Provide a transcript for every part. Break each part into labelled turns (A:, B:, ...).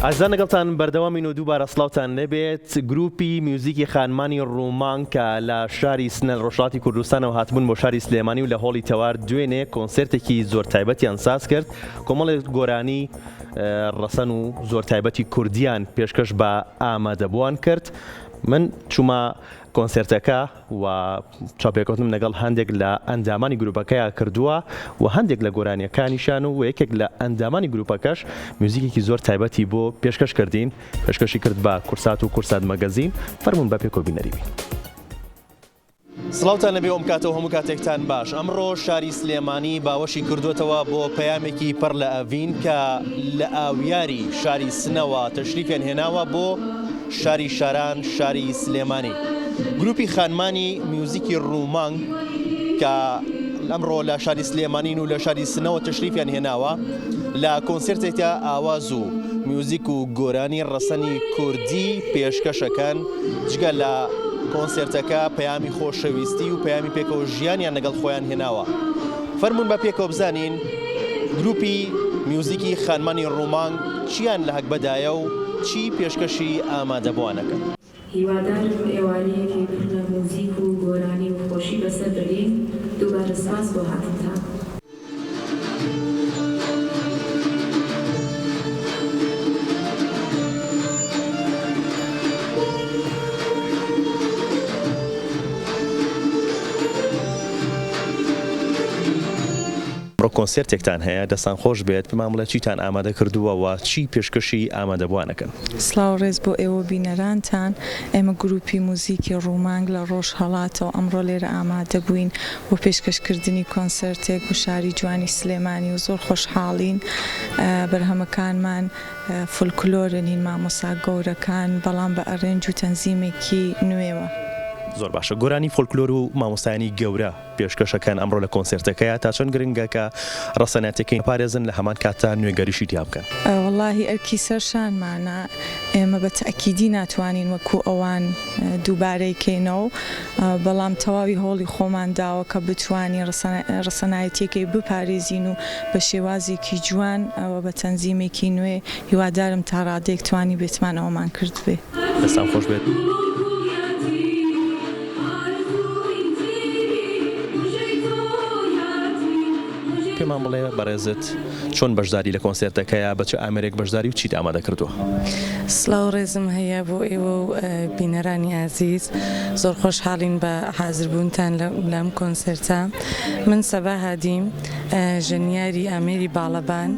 A: ئازان لەگەڵتان بەردەوامین و دووبارە سڵاوتان لەبێت. گروپی میوزیکی خانمانی ڕوومان کە لە شاری سنە ڕۆژهەڵاتی کوردستانەوە هاتبوون بۆ شاری سلێمانی و لە هۆڵی تەوار دوێنێ کۆنسێرتێکی زۆر تایبەتیان ساز کرد. کۆمەڵێک گۆرانی ڕەسەن و زۆر تایبەتی کوردیان پێشکەش بە ئامادەبووان کرد. من چوومە کۆنسێرتەکە و چاپێکوتم لەگەڵ هەندێک لە ئەندامانی گروپەکەیان کردووە و هەندێک لە گۆرانیەکانیشان و یەکێک لە ئەندامانی گروپەکەش میوزیکێکی زۆر تایبەتی بۆ پێشکەش کردین، پێشکەشی کرد بە کورسات و کورسات مەگەزین. فەرمون بە پێکۆ بینەریبین. سڵاوتان لەبێ ئەم کاتەوە هەموو کاتێکتان باش. ئەمڕۆ شاری سلێمانی باوەشی کردوێتەوە بۆ پەیامێکی پڕ لە ئەڤین کە لە ئاویاری شاری سنەوە تەشریفیان هێناوە بۆ شاری شاران، شاری سلێمانی. گروپی خانمانی میوزیکی ڕوومانگ کە ئەمڕۆ لە شاری سلێمانین و لە شاری سنەوە تەشریفیان هێناوە لە کۆنسێرتێکدا ئاواز و میوزیک و گۆرانی ڕەسەنی کوردی پێشکەشەکەن. جگە لە کۆنسێرتەکە پەیامی خۆشەویستی و پەیامی پێکەوە ژیانیان لەگەڵ خۆیان هێناوە. فەرمون بە پێکەوە بزانین گروپی میوزیکی خانمانی ڕوومانگ چیان لە هەک بەدایە و چی پێشکەشی ئامادەبووانەکەن.
B: هیوادارم ئێوارەیەکی پڕ موزیک و گۆرانی و خۆشی بەسەر بەرین. دووبارە سپاس بۆ هاتنتان.
A: کۆنسێرتێکتان هەیە دەستان خۆش بێت، پێمان بڵێ چیتان ئامادە کردووە و چی پێشکەشی ئامادەبووانەکەن.
C: سڵاو ڕێز بۆ ئێوە بینەرانتان. ئێمە گروپی موزیکی ڕوومانگ لە ڕۆژهەڵاتەوە ئەمڕۆ لێرە ئامادە بووین بۆ پێشکەشکردنی کۆنسێرتێک و شاری جوانی سلێمانی و زۆر خۆشحاڵین. بەرهەمەکانمان فولکلۆرن، هین مامۆستا گەورەکان، بەڵام بە ئەرێنج و تەنزیمێکی نوێوە.
A: زۆر باشە. گۆرانی فۆلکلۆر و مامۆستایانی گەورە پێشکەشەکان ئەمڕۆ لە کۆنسێرتەکەیە تا چەند گرنگە کە ڕەسەناتەکەی پارێزن لە هەمان کاتتا نوێگەریشی تیا بکەن.
C: وەڵاهی ئەرکی سەرشانمانە، ئێمە بە تەئکیدی ناتوانین وەکو ئەوان دووبارەیکەینەوە، بەڵام تەواوی هۆڵی خۆمان داوە کە بتوانین ڕەسەنایەتێکی بپارێزین و بە شێوازێکی جوان ئەوە بە تەنزیمێکی نوێ. هیوادارم تا ڕادێک توانی بێتمان ئەومان کرد بێ.
A: دەستان خۆش بێت. پێمان بڵێ بەڕێزت چۆن بەشداری لە کۆنسێرتەکەیە، بە چه ئامێرێک بەشداری و چیت ئامادە کردووە؟
D: سڵاو ڕێزم هەیە بۆ ئێوە و بینەرانی عەزیز. زۆر خۆشحاڵین بە حازربوونتان لەم کۆنسێرتە. من سەبا هادیم، ژەنیاری ئامێری باڵەبان،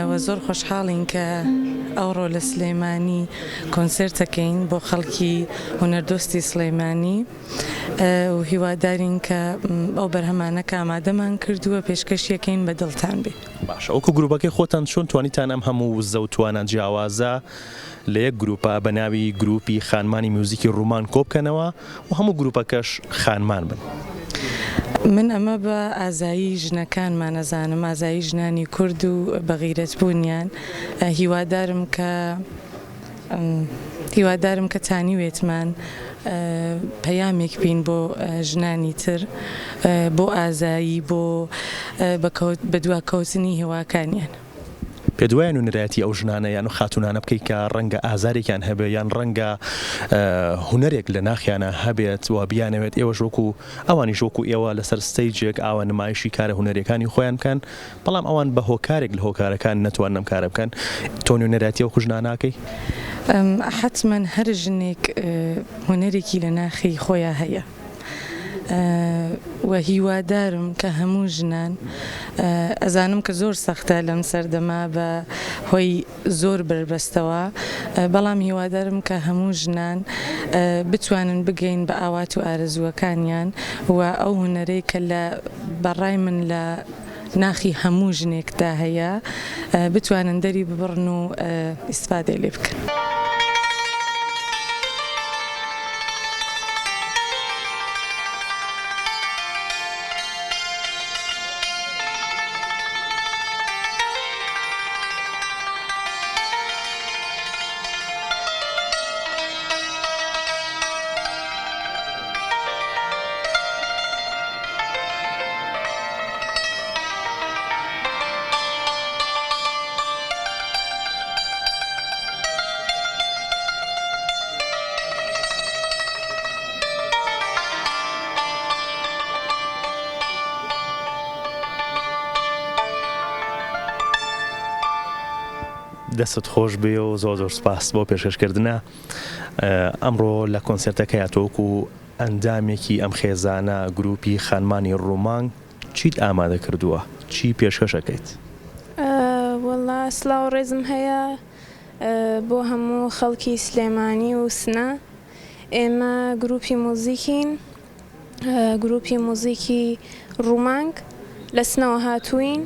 D: و زۆر خۆشحاڵین کە ئەوڕۆ لە سلێمانی کۆنسێرتەکەین بۆ خەڵکی هونەردۆستی سلێمانی و هیوادارین کە ئەو بەرهەمانەکە ئامادەمان کردووە پێشکەشیەکەین بە دڵتان بێ.
A: باشە. ئەوکو گروپەکەی خۆتان چۆن توانیتان ئەم هەموو وزە و توانە جیاوازە لە یەک گروپە بە ناوی گروپی خانمانی میوزیکی ڕوومان کۆبکەنەوە و هەموو گروپەکەش خانمان بن؟
D: من ئەمە بە ئازایی ژنەکانمان نەزانم، ئازایی ژنانی کورد و بەغیرەت بوونیان. هیوادارم کە تانیوێتمان پەیامێک بین بۆ ژنانی تر، بۆ ئازایی، بۆ بەدواکەوتنی هێواکانیان.
A: پێدوایان و نرایەتی ئەو ژنانە یان و خاتونانە بکەیت کە ڕەنگە ئازارێکیان هەبێ یان ڕەنگە هوەرێک لە ناخیانە هەبێت و بیانەوێت ئێوەش وەکو ئەوانیش وەکو ئێوە لەسەر ستەیجێک ئاوا نمایشی کارە هوەرەکانی خۆیان بکەن، بەڵام ئەوان بە هۆکارێک لە هۆکارەکان نەتوان ئەم کارە بکەن. تۆنی و نەرایەتی ئەو ژناناکەی؟
D: حتمەن هەر ژنێک هوەرێکی لە ناخی خۆیان هەیە و هیوادارم کە هەموو ژنان، ئەزانم کە زۆر سەختە لەم سەردەما بە هۆی زۆر بربەستەوە، بەڵام هیوادارم کە هەموو ژنان بتوانن بگەین بە ئاوات و ئارەزووەکانیان و ئەو هوەرەی کە لە بەڕای من لە ناخی هەموو ژنێکدا هەیە بتوانن دەری ببڕن و ئیسفادەی لێ بکەن.
A: دەستت خۆش بێ و زۆر زۆر سپاس بۆ پێشکەشکردنە. ئەمڕۆ لە کۆنسرتەکە هاتووەکو ئەندامێکی ئەم خێزانە گروپی خانمانی ڕوومانگ چیت ئامادە کردووە؟ چی پێشکەشەکەیت؟
E: وەڵا سلااو ڕێزم هەیە بۆ هەموو خەڵکی سلێمانی و سنە. ئێمە گروپی موزیکین، گروپی موزیکی ڕوومانگ لە سنەوە هاتووین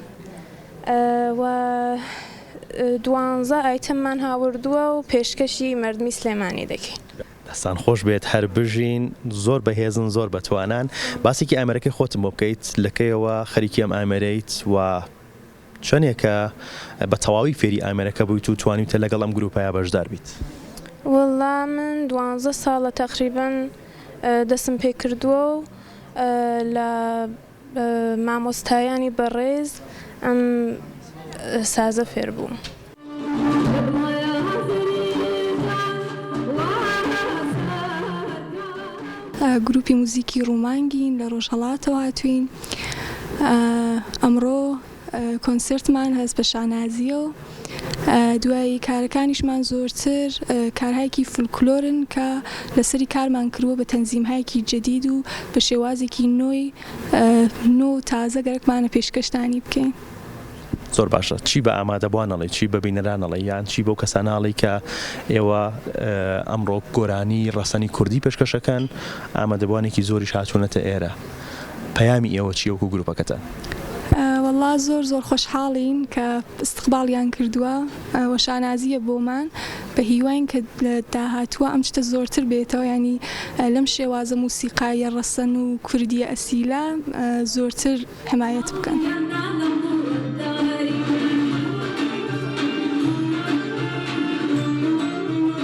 E: و 12 ئایتەممان هاوردووە و پێشکەشی مەردمی سلێمانی دەکەین.
A: دەستان خۆش بێت هەر بژین، زۆر بەهێزن، زۆر بەتوانان. باسێکی ئامێرەکەی خۆتم بۆ بکەیت، لەکەیەوە خەریکی ئەم ئامێرەیت و چۆنێکە بە تەواوی فێری ئامێرەکە بوویت و توانیتە لەگەڵ ئەم گروپایە بەشدار بیت؟
E: وەڵا من 12 ساڵە تەقریبەن دەستم پێ کردووە و لە مامۆستایانی بەڕێز ئەم سازە فێر بووم.
F: گروپی موزیکی ڕوومانگین لە ڕۆژهەڵاتەوە هاتوین. ئەمڕۆ کۆنسرتمان هەست بە شانازیە و دوایی کارەکانیشمان زۆرتر کارهایەکی فولکلۆرن کە لەسەری کارمان کردووە بە تەنزیمهایەکی جەدید و بە شێوازێکی نۆ و تازە گەرەکمانە پێشکەشتانی بکەین.
A: زۆر باشە. چی بە ئامادەبوانەڵی، چی بە بینەرانەڵی، یان چی بۆ کەساناڵی کە ئێوە ئەمڕۆ گۆرانی ڕەسەنی کوردی پێشکەشەکەن ئامادەبوانێکی زۆریش هاتوونەتە ئێرە؟ پەیامی ئێوە چیە وەکو گروپەکەتان؟
F: وەڵا زۆر خۆشحاڵین کە استقباڵیان کردووە و شانازیە بۆمان بە هیواین کە لە داهاتووە ئەم شتە زۆرتر بێتەوە، ینی لەم شێوازە موسیقایە ڕەسەن و کوردیە ئەسیلە زۆرتر حمایەت بکەن.